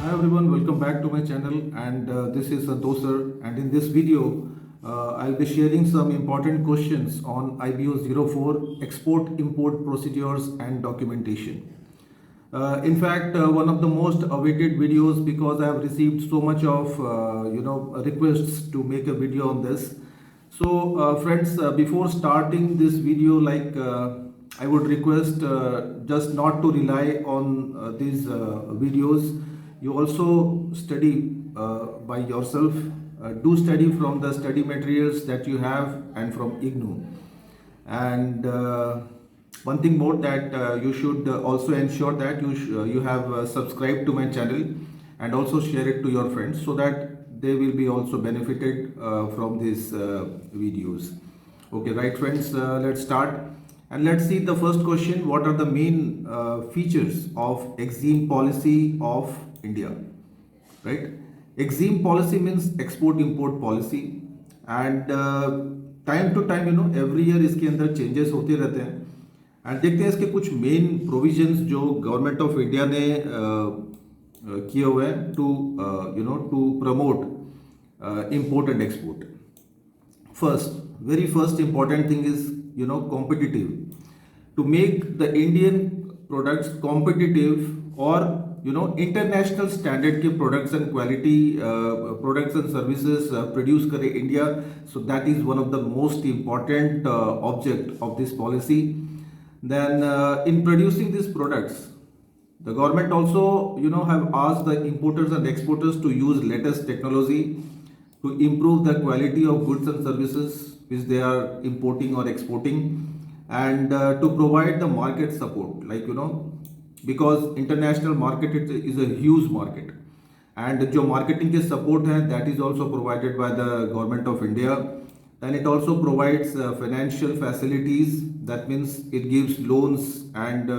Hi everyone, welcome back to my channel and this is Dosar, and in this video I'll be sharing some important questions on IBO 04 export import procedures and documentation. In fact, one of the most awaited videos because I have received so much of requests to make a video on this. So friends, before starting this video, I would request just not to rely on these videos. You also study by yourself. Do study from the study materials that you have and from IGNOU. And one thing more that you should also ensure that you have subscribed to my channel and also share it to your friends so that they will be also benefited from these videos. Okay, right friends, let's start. And let's see the first question. What are the main features of Exim policy of India? Right? Exim policy means export import policy, and time to time every year इसके अंदर changes होते रहते हैं. And देखते हैं इसके कुछ main provisions जो गवर्नमेंट ऑफ इंडिया ने किए हुए हैं to promote import and export. First, very first important thing is competitive. To make the Indian products competitive or international standard के products and quality products and services produce करे India. So that is one of the most important object of this policy. Then in producing these products, the government also have asked the importers and exporters to use latest technology to improve the quality of goods and services which they are importing or exporting, and to provide the market support, because international market is a huge market, and जो marketing के support है that is also provided by the government of India. Then it also provides financial facilities. That means it gives loans and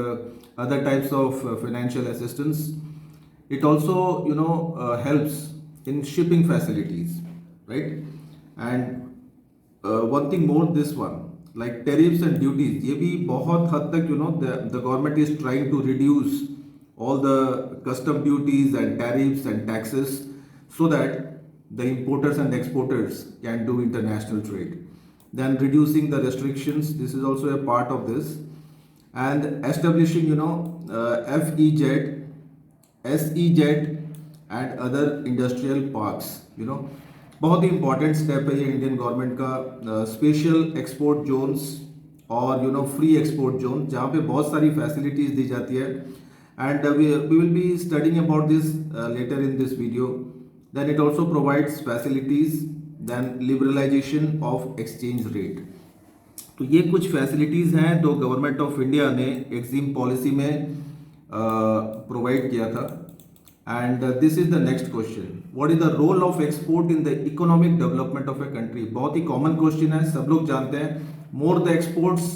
other types of financial assistance. It also helps in shipping facilities, right? And one thing more, this one, like tariffs and duties, ये भी बहुत हद तक the government is trying to reduce all the custom duties and tariffs and taxes so that the importers and exporters can do international trade. Then reducing the restrictions, this is also a part of this, and establishing FEZ, SEZ and other industrial parks. बहुत ही important step है ये Indian government का. Special export zones और free export zone जहाँ पे बहुत सारी फैसिलिटीज दी जाती है, and we will be studying about this later in this video. Then it also provides facilities. Then liberalisation of exchange rate. तो ये कुछ फैसिलिटीज हैं जो गवर्नमेंट ऑफ इंडिया ने एक्सिम पॉलिसी में प्रोवाइड किया था. And this is the next question. What is the role of export in the economic development of a country? बहुत ही common question है, सब लोग जानते हैं. More the exports,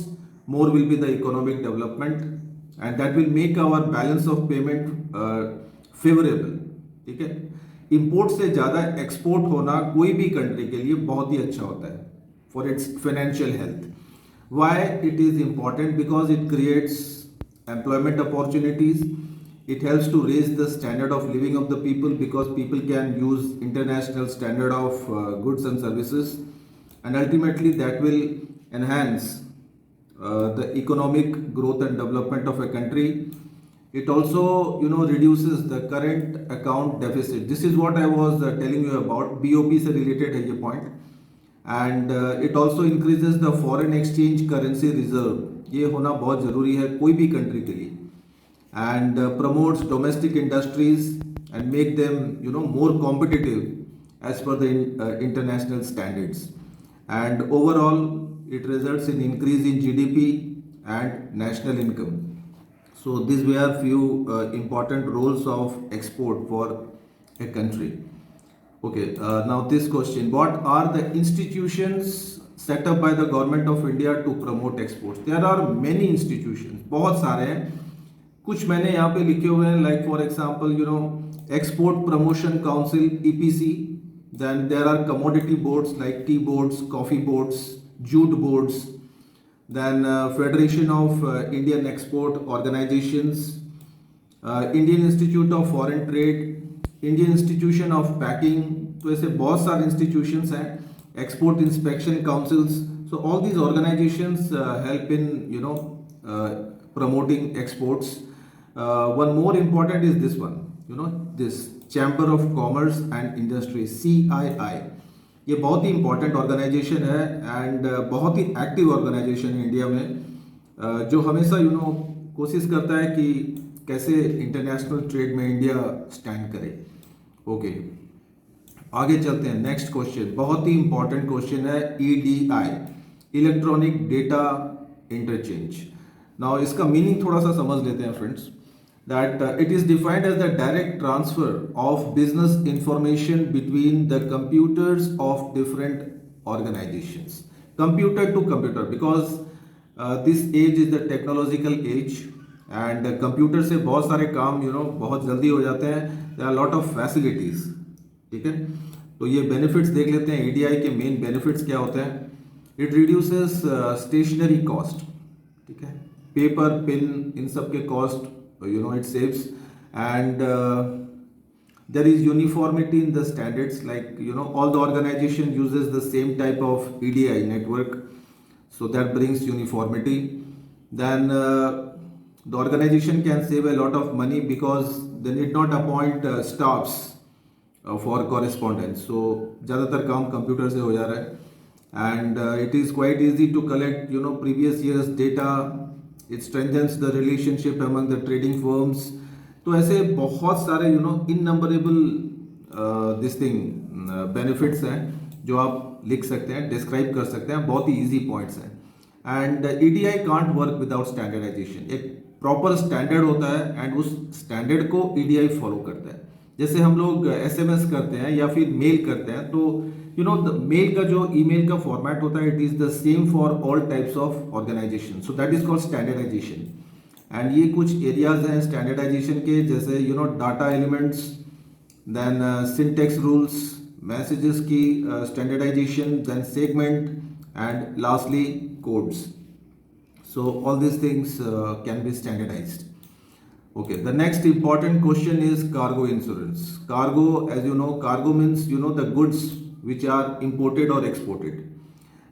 more will be the economic development, and that will make our balance of payment favorable. ठीक है. Import से ज़्यादा export होना कोई भी country के लिए बहुत ही अच्छा होता है for its financial health. Why it is important? Because it creates employment opportunities. It helps to raise the standard of living of the people because people can use international standard of goods and services, and ultimately that will enhance the economic growth and development of a country. It also reduces the current account deficit. This is what I was telling you about. BOP से related है ये point. And it also increases the foreign exchange currency reserve. ये होना बहुत ज़रूरी है कोई भी country के लिए. And promotes domestic industries and make them more competitive as per the international standards, and overall it results in increase in GDP and national income. So these were few important roles of export for a country. Okay, now this question: what are the institutions set up by the government of India to promote exports? There are many institutions, बहुत सारे हैं. कुछ मैंने यहाँ पे लिखे हुए हैं, like for example export promotion council EPC. Then there are commodity boards like tea boards, coffee boards, jute boards. Then federation of Indian export organisations, Indian institute of foreign trade, Indian institution of packing, तो ऐसे बहुत सारे institutions हैं, export inspection councils. So all these organisations help in promoting exports. One more important is this one, this Chamber of Commerce and Industry, CII. ये बहुत ही important organization है and बहुत ही active organization है इंडिया में, जो हमेशा कोशिश करता है कि कैसे इंटरनेशनल ट्रेड में इंडिया स्टैंड करे. ओके, आगे चलते हैं. नेक्स्ट क्वेश्चन बहुत ही इंपॉर्टेंट क्वेश्चन है, EDI, electronic data interchange. Now इसका मीनिंग थोड़ा सा समझ लेते हैं friends. That it is defined as the direct transfer of business information between the computers of different organisations. Computer to computer, because this as is the technological age and computer से बहुत सारे काम बहुत जल्दी हो जाते हैं. There are lot of facilities. ठीक है, तो ये बेनिफिट्स देख लेते हैं. EDI के मेन बेनिफिट्स क्या होते हैं? It reduces stationery cost. ठीक है, पेपर, पेन, इन सब के cost it saves, and there is uniformity in the standards, like all the organization uses the same type of EDI network, so that brings uniformity. Then the organization can save a lot of money because they need not appoint staffs for correspondence, so ज़्यादातर काम computer से हो जा रहा है. And it is quite easy to collect previous year's data. It strengthens the relationship among the trading firms. तो ऐसे बहुत सारे इननंबरेबल दिस थिंग बेनिफिट्स हैं जो आप लिख सकते हैं, डिस्क्राइब कर सकते हैं. बहुत ही इजी पॉइंट्स हैं. एंड EDI can't work without standardisation. एक प्रॉपर स्टैंडर्ड होता है एंड उस स्टैंडर्ड को EDI फॉलो करता है. जैसे हम लोग SMS करते हैं या फिर मेल करते हैं, तो मेल का जो ईमेल का फॉर्मेट होता है, it is the same for all types of organization. So that is called standardization. And ये कुछ एरियाज हैं स्टैंडर्डाइजेशन के, जैसे data elements, then syntax rules, messages की स्टैंडर्डाइजेशन, then segment, and lastly codes. So all this things can be standardized. Okay, the next important question is cargo insurance. Cargo, as you know, cargo means the goods which are imported or exported.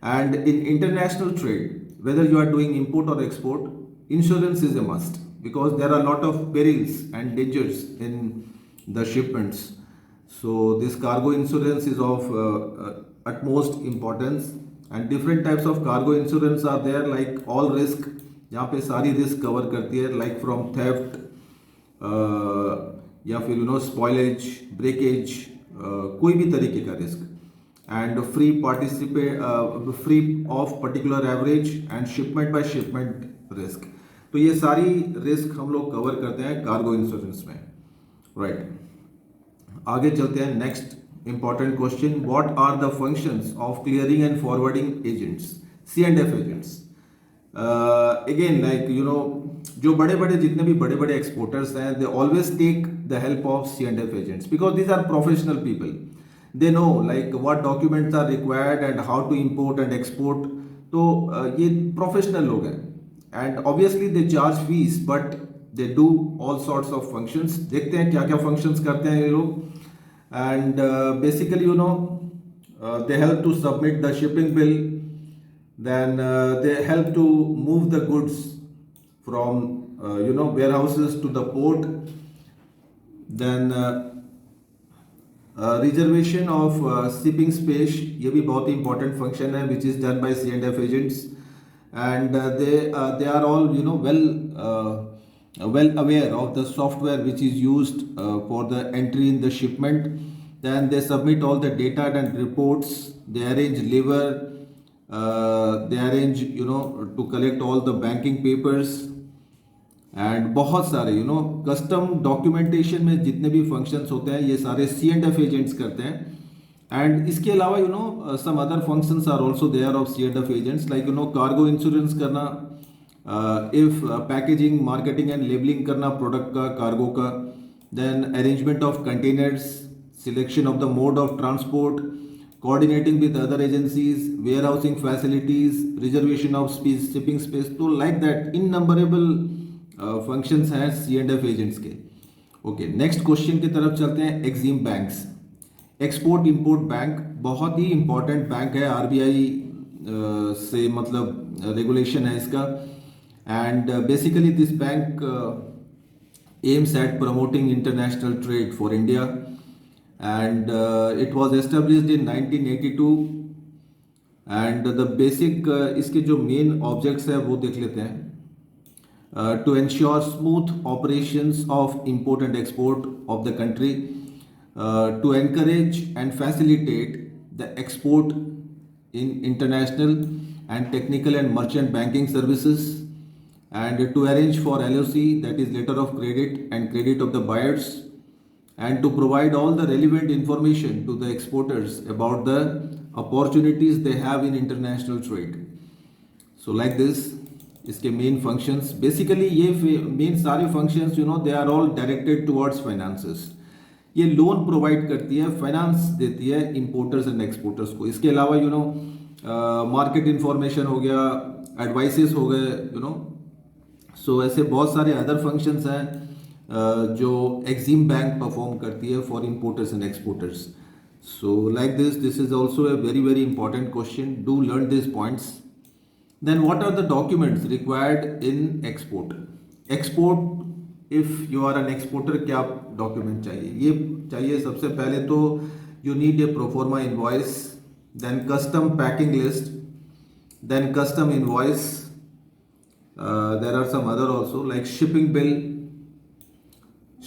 And in international trade, whether you are doing import or export, insurance is a must, because there are a lot of perils and dangers in the shipments. So this cargo insurance is of utmost importance, and different types of cargo insurance are there, like all risk, जहाँ पे सारी risk cover करती है, like from theft, या फिर spoilage, breakage, कोई भी तरीके का risk, and free of particular average and shipment by shipment risk. तो ये सारी रिस्क हम लोग कवर करते हैं कार्गो इंश्योरेंस में. राइट, आगे चलते हैं. Next important question, what are the functions of clearing and forwarding agents, C&F agents. Again like जो बड़े जितने भी बड़े एक्सपोर्टर्स हैं, they always take the help of C&F agents, because these are professional people. They know like what documents are required and how to import and export. तो ये professional लोग हैं, and obviously they charge fees, but they do all sorts of functions. देखते हैं क्या क्या functions करते हैं ये लोग. And basically they help to submit the shipping bill, then they help to move the goods from warehouses to the port. Then reservation of shipping space, ये भी बहुत ही important function है, which is done by C&F agents, and they are all well aware of the software which is used for the entry in the shipment. Then they submit all the data and reports. They arrange labor. They arrange to collect all the banking papers, and बहुत सारे custom documentation में जितने भी functions होते हैं, ये सारे C&F agents करते हैं. एंड इसके अलावा some other functions are also there of C&F agents, like cargo insurance करना, if packaging, marketing and labeling करना प्रोडक्ट का, कार्गो का. Then arrangement of containers, selection of the mode of transport, coordinating with other agencies, warehousing facilities, reservation of shipping space. तो like that innumerable functions हैं C&F agents के. Okay, next question की तरफ चलते हैं। Exim banks, export import bank, बहुत ही important bank है, आरबीआई से मतलब रेगुलेशन है इसका। And basically this bank aims at promoting international trade for India, and it was established in 1982. and the basic इसके जो main objects है वो देख लेते हैं। To ensure smooth operations of import and export of the country, to encourage and facilitate the export in international and technical and merchant banking services, and to arrange for LOC, that is letter of credit and credit of the buyers, and to provide all the relevant information to the exporters about the opportunities they have in international trade. So like this, इसके main functions, basically ये main सारे functions they are all directed towards finances. ये loan provide करती है, finance देती है importers and exporters को। इसके अलावा मार्केट इंफॉर्मेशन हो गया, एडवाइसेस हो गए, सो ऐसे बहुत सारे अदर फंक्शंस हैं जो एक्जिम बैंक परफॉर्म करती है for importers and exporters. So like this is also a very very important question, do learn this points. Then what are the documents required in export? Export, if you are an exporter, क्या document चाहिए? ये चाहिए सबसे पहले तो you need a pro forma invoice, then custom packing list, then custom invoice. There are some other also like shipping bill.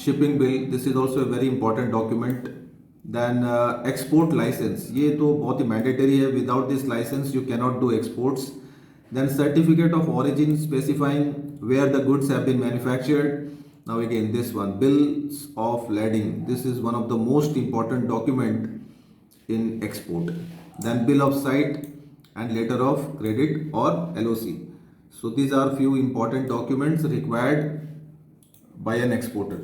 Shipping bill, this is also a very important document. Then export license, ये तो बहुत ही mandatory है. Without this license you cannot do exports. Then certificate of origin specifying where the goods have been manufactured. Now again this one, bills of lading, this is one of the most important document in export. Then bill of site and letter of credit or LOC. So these are few important documents required by an exporter.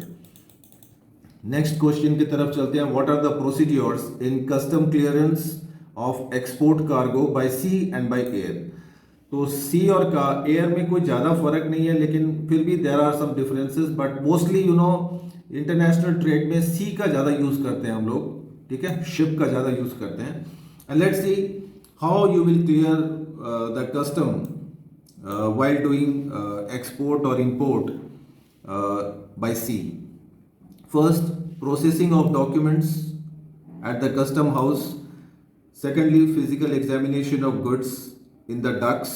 Next question की तरफ चलते हैं। What are the procedures in custom clearance of export cargo by sea and by air? तो सी और का air में कोई ज़्यादा फर्क नहीं है, लेकिन फिर भी there are some differences, but mostly international trade में सी का ज़्यादा यूज़ करते हैं हम लोग, ठीक है, शिप का ज़्यादा यूज़ करते हैं। And let's see how you will clear the custom while doing export or import by sea. First, processing of documents at the custom house. Secondly, physical examination of goods in the docks.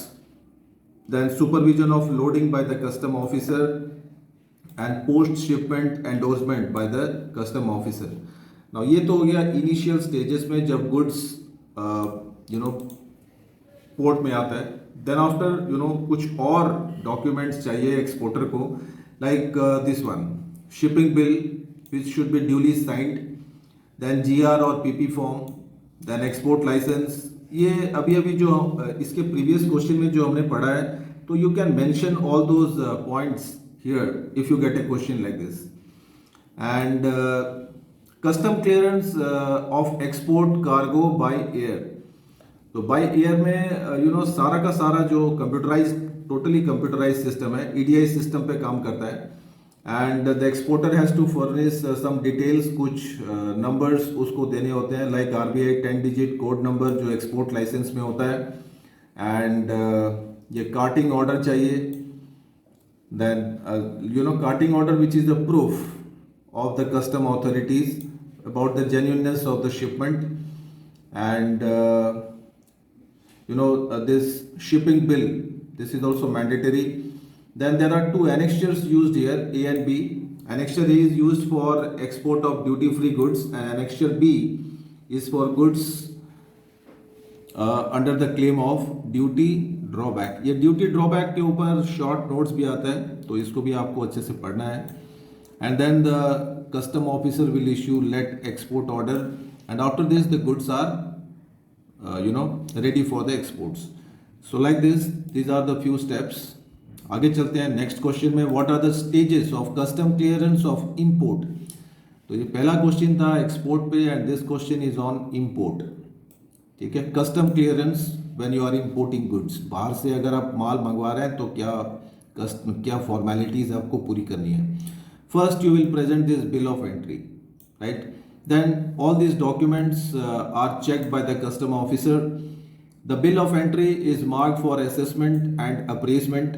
Then supervision of loading by the custom officer and post shipment endorsement by the custom officer. Now ये तो हो गया initial stages में जब goods port में आता है। Then after कुछ और डॉक्यूमेंट्स चाहिए एक्सपोर्टर को, like this one, shipping bill which should be duly signed, then GR और PP form, then export licence. ये अभी जो इसके प्रीवियस क्वेश्चन में जो हमने पढ़ा है, तो you can mention all those points here if you get a question like this. And custom clearance of export cargo by air. तो बाय एयर में सारा का सारा जो कंप्यूटराइज, टोटली कंप्यूटराइज सिस्टम है, EDI सिस्टम पे काम करता है। And the exporter has to furnish some details, कुछ नंबर्स उसको देने होते हैं, like RBI 10 digit code number जो एक्सपोर्ट लाइसेंस में होता है। एंड ये कार्टिंग ऑर्डर चाहिए, then carting order which is the proof of the custom authorities about the genuineness of the shipment. And this shipping bill, this is also mandatory. Then there are two annexures used here, A and B. Annexure A is used for export of duty free goods and annexure B is for goods under the claim of duty drawback. ये duty drawback के ऊपर short notes भी आता है, तो इसको भी आपको अच्छे से पढ़ना है। And then the custom officer will issue let export order, and after this the goods are ready for the exports. So like this, these are the few steps. आगे चलते हैं नेक्स्ट क्वेश्चन में। What are the stages of custom clearance of import. तो ये पहला question था export पे, and this question is on import, ठीक है। Custom clearance when you are importing goods, बाहर से अगर आप माल मंगवा रहे हैं तो क्या फॉर्मेलिटीज आपको पूरी करनी है। First, you will present this bill of entry, right? Then all these documents are checked by the custom officer. The bill of entry is marked for assessment and appraisement,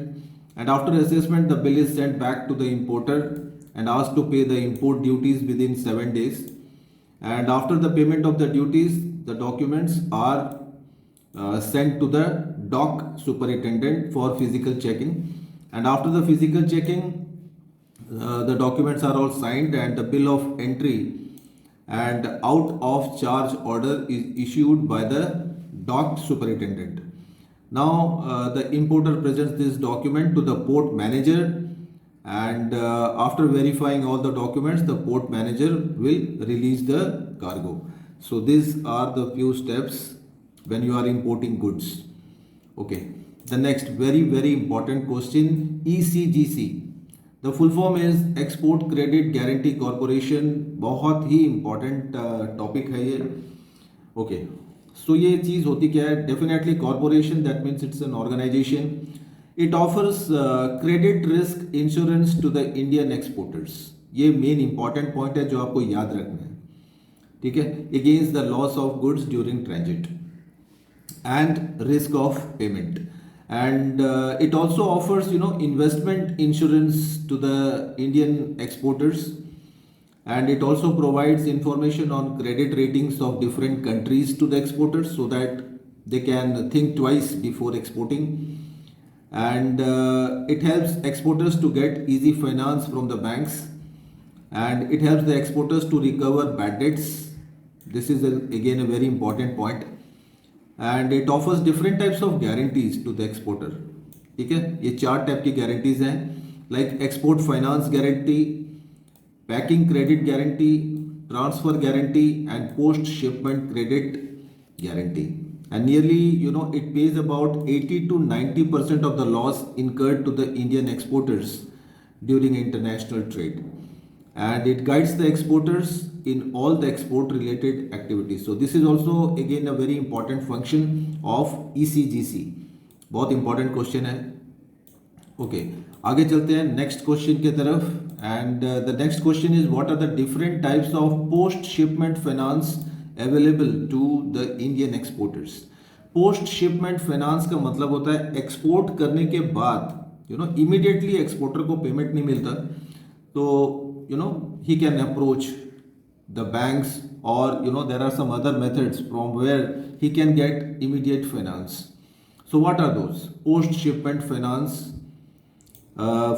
and after assessment, the bill is sent back to the importer and asked to pay the import duties within 7 days. And after the payment of the duties, the documents are sent to the dock superintendent for physical checking. And after the physical checking, the documents are all signed and the bill of entry and out of charge order is issued by the dock superintendent. Now the importer presents this document to the port manager, and after verifying all the documents, the port manager will release the cargo. So these are the few steps when you are importing goods. Okay, the next very important question, ECGC. The full form is Export Credit Guarantee Corporation. बहुत ही important topic है ये. Okay, so ये चीज़ होती क्या है? Definitely corporation, that means it's an organization. It offers credit risk insurance to the Indian exporters. ये main important point है जो आपको याद रखना है, ठीक है? Against the loss of goods during transit and risk of payment. And it also offers investment insurance to the Indian exporters, and it also provides information on credit ratings of different countries to the exporters so that they can think twice before exporting. And it helps exporters to get easy finance from the banks, and it helps the exporters to recover bad debts. This is again a very important point. And it offers different types of guarantees to the exporter. ठीक है, ये 4 type की guarantees हैं, like export finance guarantee, packing credit guarantee, transfer guarantee, and post shipment credit guarantee. And nearly it pays about 80 to 90% of the loss incurred to the Indian exporters during international trade, and it guides the exporters in all the export related activities. So this is also again a very important function of ECGC. बहुत important question है. Okay, आगे चलते हैं next question के तरफ. And the next question is, what are the different types of post shipment finance available to the Indian exporters? Post shipment finance का मतलब होता है एक्सपोर्ट करने के बाद immediately एक्सपोर्टर को पेमेंट नहीं मिलता, तो he can approach the banks, or there are some other methods from where he can get immediate finance. So what are those post shipment finance?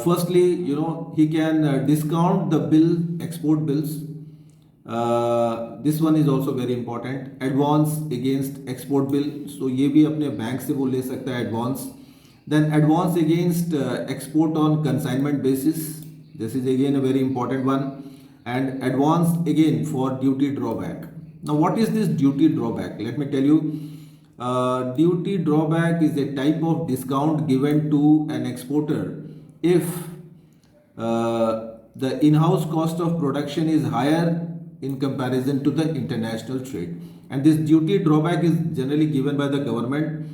Firstly, he can discount the bill, export bills. This one is also very important. Advance against export bill, so ये भी अपने bank से वो ले सकता है advance. Then advance against export on consignment basis. This is again a very important one. And advance again for duty drawback. Now what is this duty drawback? Let me tell you. Duty drawback is a type of discount given to an exporter if the in-house cost of production is higher in comparison to the international trade. And this duty drawback is generally given by the government.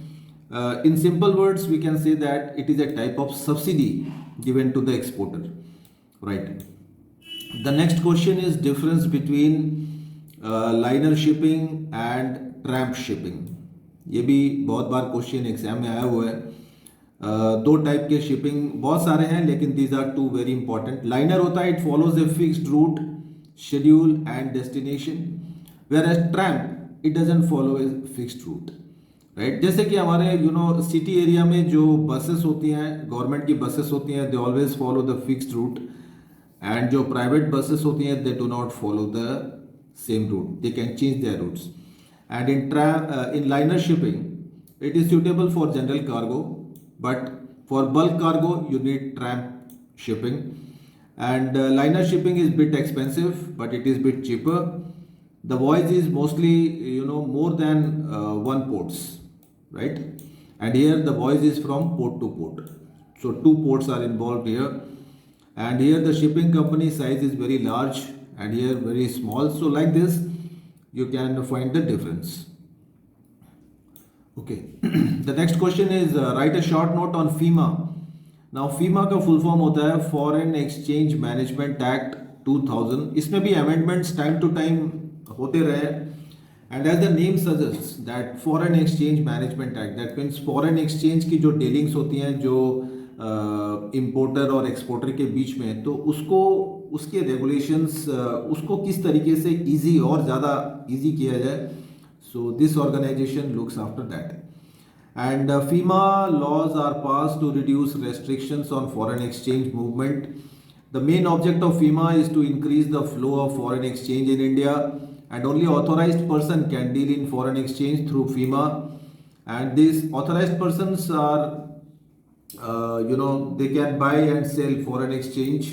In simple words, we can say that it is a type of subsidy given to the exporter, right? The next question is difference between liner shipping and tramp shipping. ये भी बहुत बार question exam में आया हुआ है. दो type के shipping बहुत सारे हैं, लेकिन these are two very important. Liner होता है, it follows a fixed route, schedule and destination, whereas tramp it doesn't follow a fixed route, right? जैसे कि हमारे सिटी एरिया में जो बसेस होती हैं, गवर्नमेंट की बसेस होती हैं, they always follow the fixed route. And जो प्राइवेट बसेस होती हैं, they do not follow the same route. They can change their routes. And in liner shipping, it is suitable for general cargo, but for bulk cargo you need tramp shipping. And liner shipping is bit expensive, but it is bit cheaper. The voyage is mostly more than one ports, right? And here the voyage is from port to port. So 2 ports are involved here. And here the shipping company size is very large, and here very small. So like this you can find the difference. Okay. The next question is, write a short note on Fema now FEMA का full form होता है foreign exchange management act 2000। इसमें भी amendments time to time होते रहे, and as the name suggest that foreign exchange management act, that means foreign exchange की जो dealings होती हैं जो इंपोर्टर और एक्सपोर्टर के बीच में, तो उसको उसके रेगुलेशंस उसको किस तरीके से इजी और ज़्यादा इजी किया जाए, so this organisation looks after that. And FEMA laws are passed to reduce restrictions on foreign exchange movement. The main object of FEMA is to increase the flow of foreign exchange in India, and only authorized person can deal in foreign exchange through FEMA. And these authorized persons are, they can buy and sell foreign exchange.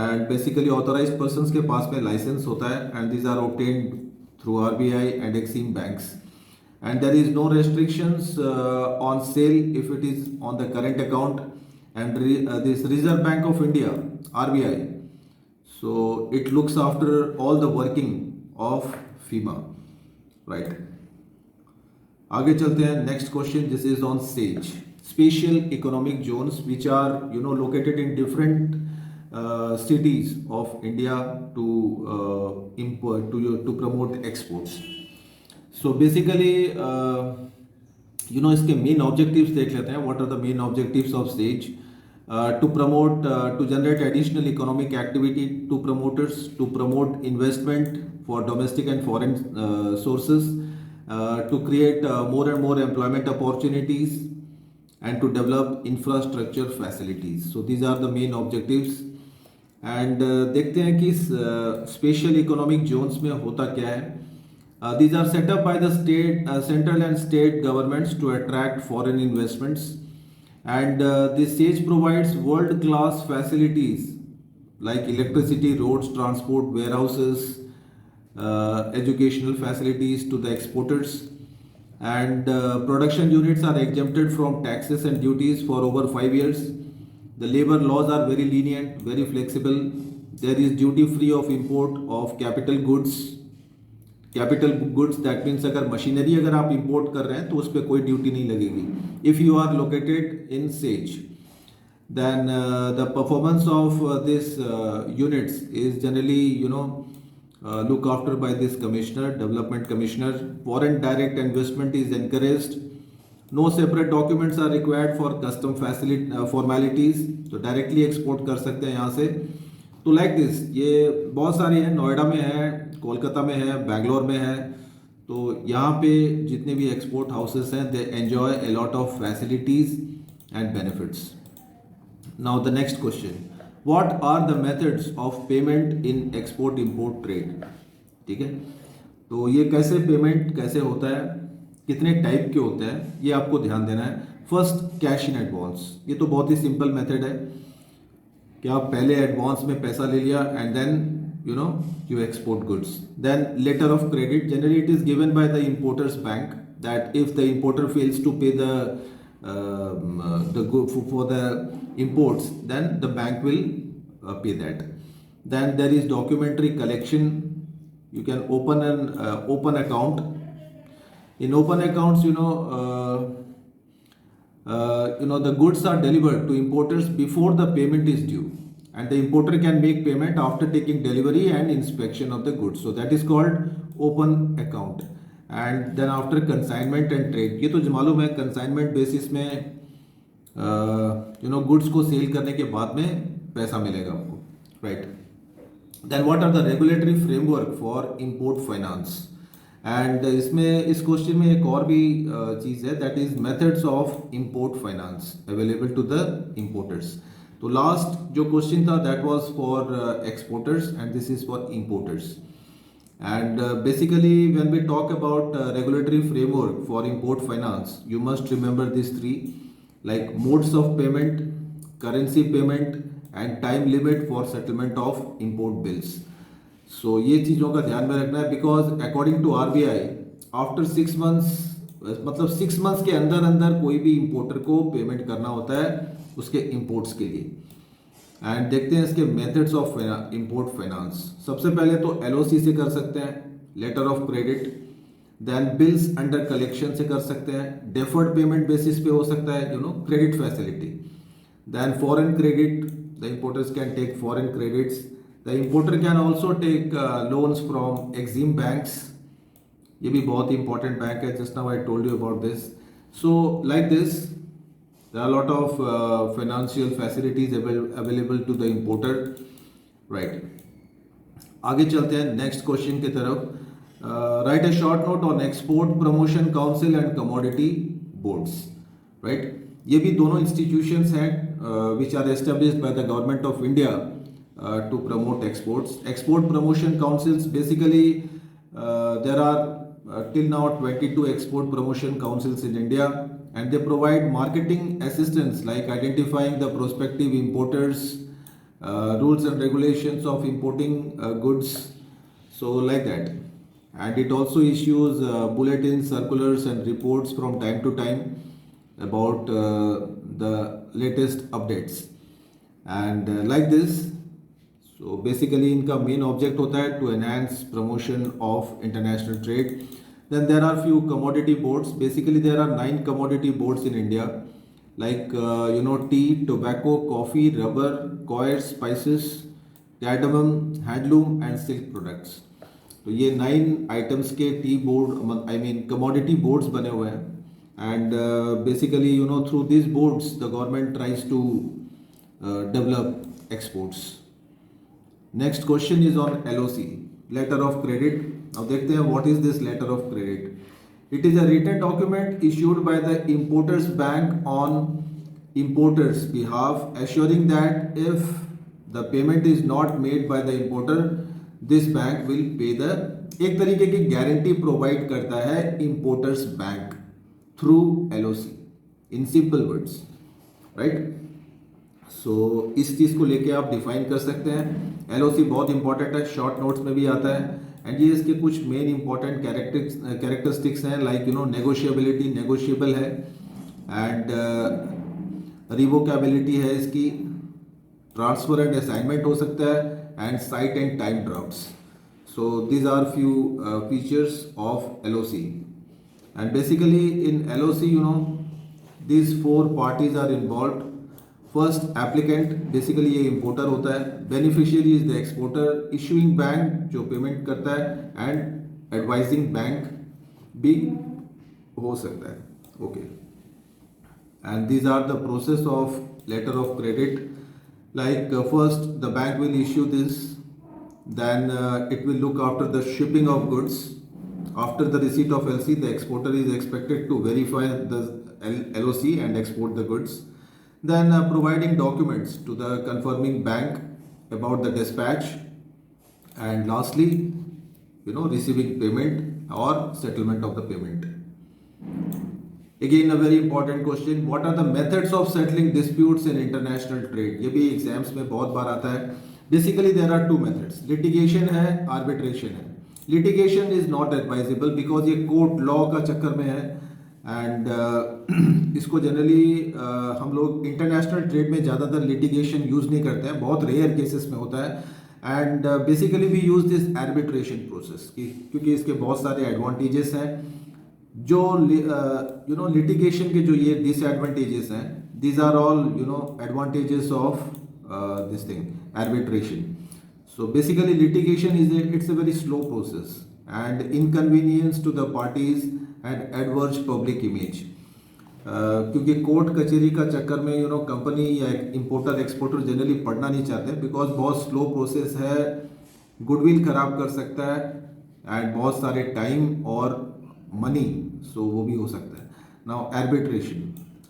And basically authorized persons के पास में license होता है, and these are obtained through RBI and Exim banks. And there is no restrictions on sale if it is on the current account, and this Reserve Bank of India RBI, so it looks after all the working of FEMA, right? आगे चलते हैं, next question, this is on SAGE, special economic zones, which are located in different cities of India to import to promote exports. So basically इसके main objectives देख लेते हैं. What are the main objectives of SEZ? To promote, to generate additional economic activity to promoters, to promote investment for domestic and foreign sources, to create more and more employment opportunities, and to develop infrastructure facilities. So these are the main objectives. And देखते हैं कि special economic zones में होता क्या है. These are set up by the state, central and state governments to attract foreign investments, and this SAGE provides world-class facilities like electricity, roads, transport, warehouses, educational facilities to the exporters, and production units are exempted from taxes and duties for over 5 years. The labor laws are very lenient, very flexible. There is duty free of import of capital goods. Capital goods that means अगर machinery अगर आप import कर रहे हैं तो उस पर कोई ड्यूटी नहीं लगेगी if you are located in SEZ. Then the performance of this units is generally look after by this commissioner, development commissioner. Foreign direct investment is encouraged. No separate documents are required for custom formalities. तो directly export कर सकते हैं यहाँ से. तो like this, ये बहुत सारी है, नोएडा में है, कोलकाता में है, बैंगलोर में है. तो यहाँ पे जितने भी एक्सपोर्ट हाउसेस हैं, they enjoy a lot of facilities and benefits. Now the next question, what are the methods of payment in export import trade. ठीक है, तो ये कैसे पेमेंट कैसे होता है, कितने टाइप के होते हैं, ये आपको ध्यान देना है. First, cash in advance. ये तो बहुत ही सिंपल मेथड है कि आप पहले एडवांस में पैसा ले लिया and then you export goods. Then letter of credit, generally it is given by the importer's bank, that if the importer fails to pay the good for the imports, then the bank will pay that. Then there is documentary collection. You can open an open account. In open accounts, the goods are delivered to importers before the payment is due, and the importer can make payment after taking delivery and inspection of the goods. So that is called open account. And then after consignment and trade, ये तो मालूम है, consignment basis में goods को cell करने के बाद में पैसा मिलेगा आपको, right? Then what are the regulatory framework for import finance? And इसमें इस क्वेश्चन में एक और भी चीज़ है, that is methods of import finance available to the importers. तो लास्ट जो क्वेश्चन था that was for exporters and this is for importers. And basically when we talk about regulatory framework for import finance, you must remember this three, like modes of payment, currency payment and time limit for settlement of import bills. So ये चीज़ों का ध्यान में रखना है, because according to RBI after 6 months, मतलब 6 months के अंदर अंदर कोई भी इंपोर्टर को पेमेंट करना होता है उसके इंपोर्ट्स के लिए. एंड देखते हैं इसके मेथड्स ऑफ इंपोर्ट फाइनेंस. सबसे पहले तो LOC से कर सकते हैं, letter of credit. Then bills under collection से कर सकते हैं, डेफर्ड पेमेंट बेसिस पे हो सकता है, credit facility. Then foreign credit, the importers can take foreign credits. The importer can also take loans from Exim banks. ये भी बहुत important bank है. Just now I told you about this. So like this, there are a lot of financial facilities available to the importer, right? आगे चलते हैं next question की तरफ. Write a short note on export promotion council and commodity boards. Right, ये भी दोनों institutions हैं which are established by the government of India to promote exports. Export promotion councils basically there are till now 22 export promotion councils in India, and they provide marketing assistance like identifying the prospective importers, rules and regulations of importing goods, so like that. And it also issues bulletins, circulars and reports from time to time about the latest updates, and like this. So basically इनका main object होता है to enhance promotion of international trade. Then there are few commodity boards. Basically there are 9 commodity boards in India, like tea, tobacco, coffee, rubber, coir, spices, cardamom, handloom and silk products. तो ये 9 items के tea board commodity boards बने हुए हैं. And basically through these boards the government tries to develop exports. Next question is on LOC, letter of credit. Now देखते हैं what is this letter of credit. It is a written document issued by the importers bank on importers behalf, assuring that if the payment is not made by the importer, this bank will pay the. एक तरीके की guarantee provide करता है importers bank through LOC in simple words, right? सो इस चीज़ को लेके आप define कर सकते हैं. LOC बहुत इंपॉर्टेंट है, शॉर्ट नोट्स में भी आता है. एंड ये इसके कुछ मेन इंपॉर्टेंट कैरेक्टरिस्टिक्स हैं, लाइक नेगोशिएबिलिटी, नेगोशिएबल है, एंड रिवोकेबिलिटी है इसकी, ट्रांसफर एंड असाइनमेंट हो सकता है, and sight and time drops. So these are few features of LOC. And basically in LOC these 4 parties are involved. First applicant, basically ये importer होता है. Beneficiary is the exporter, issuing bank जो payment करता है, and advising bank भी हो सकता है. Okay, and these are the process of letter of credit. Like first the bank will issue this, then it will look after the shipping of goods. After the receipt of LC, the exporter is expected to verify the LOC and export the goods. Then providing documents to the confirming bank about the dispatch, and lastly receiving payment or settlement of the payment. Again a very important question, what are the methods of settling disputes in international trade? ये भी exams में बहुत बार आता है. Basically there are 2 methods, litigation है, arbitration है. litigation is not advisable because ये court law का चक्कर में है, एंड इसको जनरली हम लोग इंटरनेशनल ट्रेड में ज़्यादातर लिटिगेशन यूज़ नहीं करते हैं, बहुत रेयर केसेस में होता है. And basically we use this arbitration process क्योंकि इसके बहुत सारे एडवांटेजेस हैं. जो लिटिगेशन के जो ये डिसएडवांटेजेस हैं, these are all advantages of this thing arbitration. So basically litigation it's a very slow process and inconvenience to the parties and adverse public image. क्योंकि कोर्ट कचहरी का चक्कर में कंपनी या इंपोर्टर एक्सपोर्टर जनरली पढ़ना नहीं चाहते, बिकॉज बहुत स्लो प्रोसेस है, गुडविल खराब कर सकता है, एंड बहुत सारे टाइम और मनी, सो वो भी हो सकता है. Now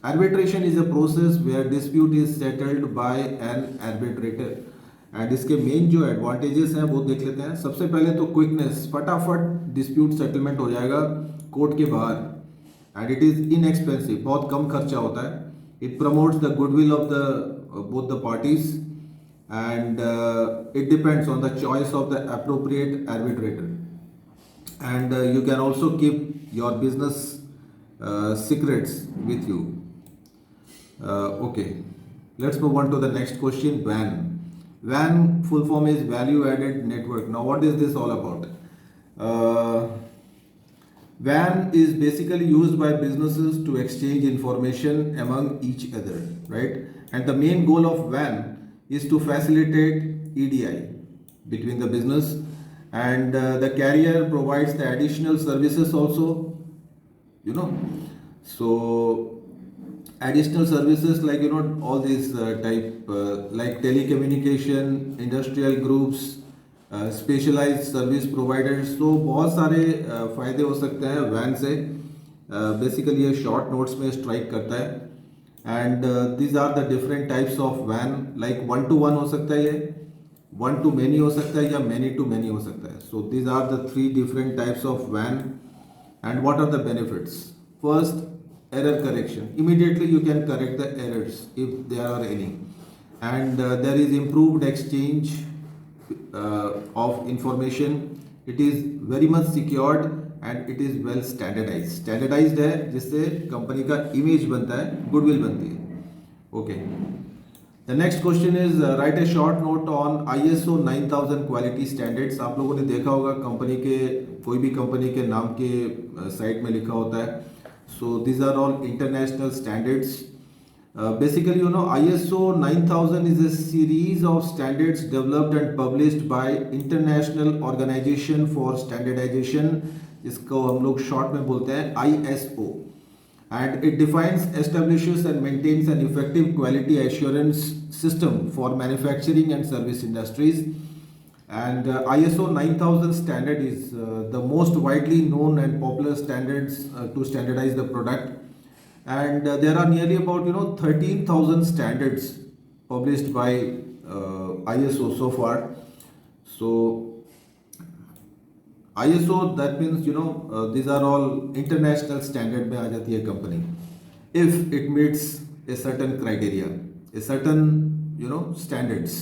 arbitration is a process where dispute is settled by an arbitrator. And इसके मेन जो एडवांटेजेस हैं वो देख लेते हैं. सबसे पहले तो क्विकनेस, फटाफट डिस्प्यूट सेटलमेंट हो जाएगा कोर्ट के बाहर, एंड इट इज इनएक्सपेंसिव, बहुत कम खर्चा होता है. It promotes the goodwill of the both the parties, and it depends on the choice of the appropriate arbitrator, and you can also keep your business secrets with you. Okay, let's move on to the next question. WAN full form is value added network. Now what is this all about? WAN is basically used by businesses to exchange information among each other, right? And the main goal of WAN is to facilitate EDI between the business, and the carrier provides the additional services also, you know. So additional services like, you know, all these type like telecommunication, industrial groups, specialised service providers, तो बहुत सारे फ़ायदे हो सकते हैं van से. Basically ये short notes में स्ट्राइक करता है. And these are the different types of वैन. लाइक 1 to 1 हो सकता है, ये 1 to many हो सकता है, या many to many हो सकता है. So these are the 3 different types of वैन. And what are the benefits? First, error correction. Immediately you can correct the errors if there are any. And there is improved exchange of information. It is very much secured and it is well standardized. Standardized है जिससे company का image बनता है, goodwill बनती है. Okay. The next question is write a short note on ISO 9000 quality standards. आप लोगों ने देखा होगा कंपनी के, कोई भी कंपनी के नाम के साइट में लिखा होता है. So these are all international standards. Basically, you know, ISO 9000 is a series of standards developed and published by International Organization for Standardization, जिसको हम लोग शॉर्ट में बोलते हैं ISO. And it defines, establishes and maintains an effective quality assurance system for manufacturing and service industries. And ISO 9000 standard is the most widely known and popular standards to standardize the product. And there are nearly about, you know, 13,000 standards published by ISO so far. So ISO, that means, you know, these are all international standard में आ जाती है company if it meets a certain criteria, a certain, you know, standards.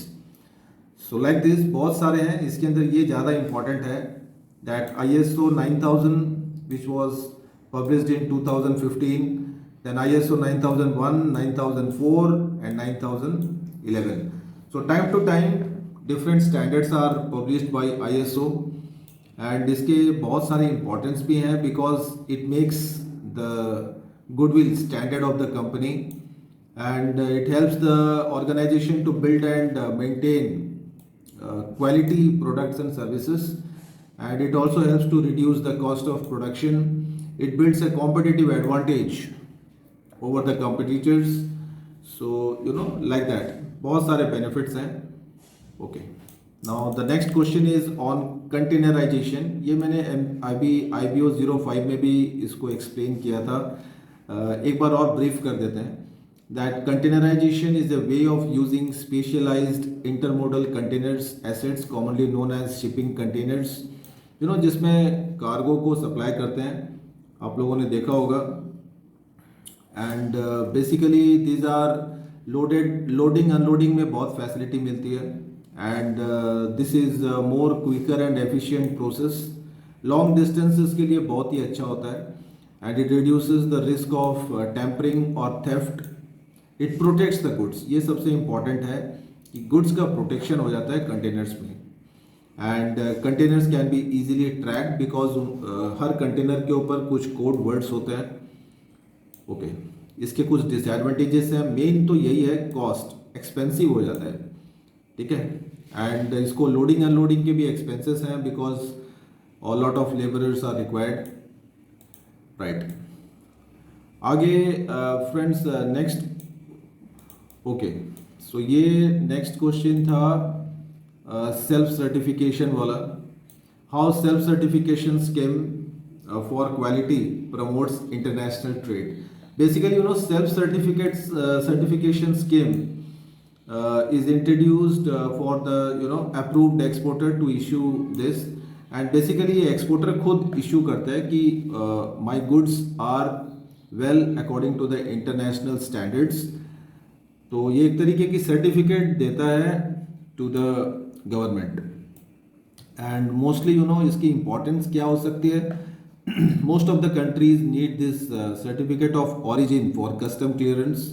So like this बहुत सारे हैं. इसके अंदर ये ज़्यादा important है that ISO 9000 which was published in 2015, then ISO 9001, 9004 and 9011. So time to time different standards are published by ISO, and इसके बहुत सारे importance भी हैं because it makes the goodwill standard of the company, and it helps the organization to build and maintain quality products and services, and it also helps to reduce the cost of production. It builds a competitive advantage over the competitors. So, you know, like that बहुत सारे benefits हैं. Okay. Now the next question is on containerization. ये मैंने अभी IBO 05 में भी इसको explain किया था. एक बार और brief कर देते हैं. That containerization is a way of using specialized intermodal containers assets commonly known as shipping containers. You know, जिसमें कार्गो को सप्लाई करते हैं, आप लोगों ने देखा होगा. And basically these are loading unloading में बहुत facility मिलती है, and this is a more quicker and efficient process. Long distances के लिए बहुत ही अच्छा होता है, and it reduces the risk of tampering or theft. It protects the goods. ये सबसे important है कि goods का protection हो जाता है containers में. And containers can be easily tracked because her container के ऊपर कुछ code words होते हैं. ओके. इसके कुछ डिसएडवांटेजेस हैं. मेन तो यही है, कॉस्ट एक्सपेंसिव हो जाता है, ठीक है. एंड इसको लोडिंग अनलोडिंग के भी एक्सपेंसेस हैं because all lot of labourers are required, right. आगे फ्रेंड्स नेक्स्ट. ओके, सो ये नेक्स्ट क्वेश्चन था सेल्फ सर्टिफिकेशन वाला. How self certification scheme for quality promotes international trade. Basically, you know, certification scheme is introduced for the, you know, approved exporter to issue this, and basically exporter खुद issue करता है कि my goods are well according to the international standards. तो ये एक तरीके की certificate देता है to the government. And mostly, you know, इसकी importance क्या हो सकती है? Most of the countries need this certificate of origin for custom clearance,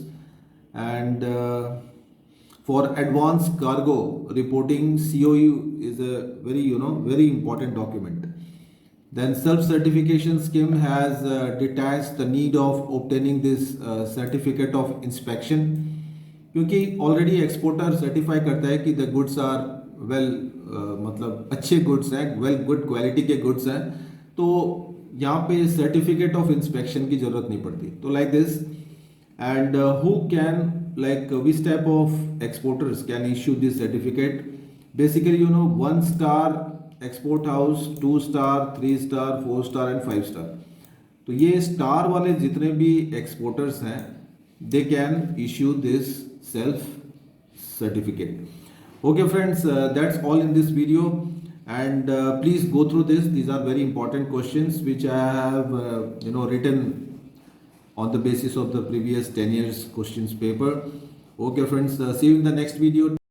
and for advanced cargo reporting. COU is a very, you know, very important document. Then self-certification scheme has detached the need of obtaining this certificate of inspection. क्योंकि already exporter certify करता है कि the goods are well, मतलब अच्छे goods हैं, well good quality के goods हैं, तो यहाँ पे सर्टिफिकेट ऑफ इंस्पेक्शन की जरूरत नहीं पड़ती. तो like this. And who can, like which type of exporters can issue this certificate? Basically, 1 star export house, 2 star, 3 star, 4 star and 5 star. तो ये स्टार वाले जितने भी एक्सपोर्टर्स हैं, they can issue this self certificate. Okay friends, that's all in this video, and please go through this. These are very important questions which I have written on the basis of the previous 10 years questions paper. Okay friends, see you in the next video.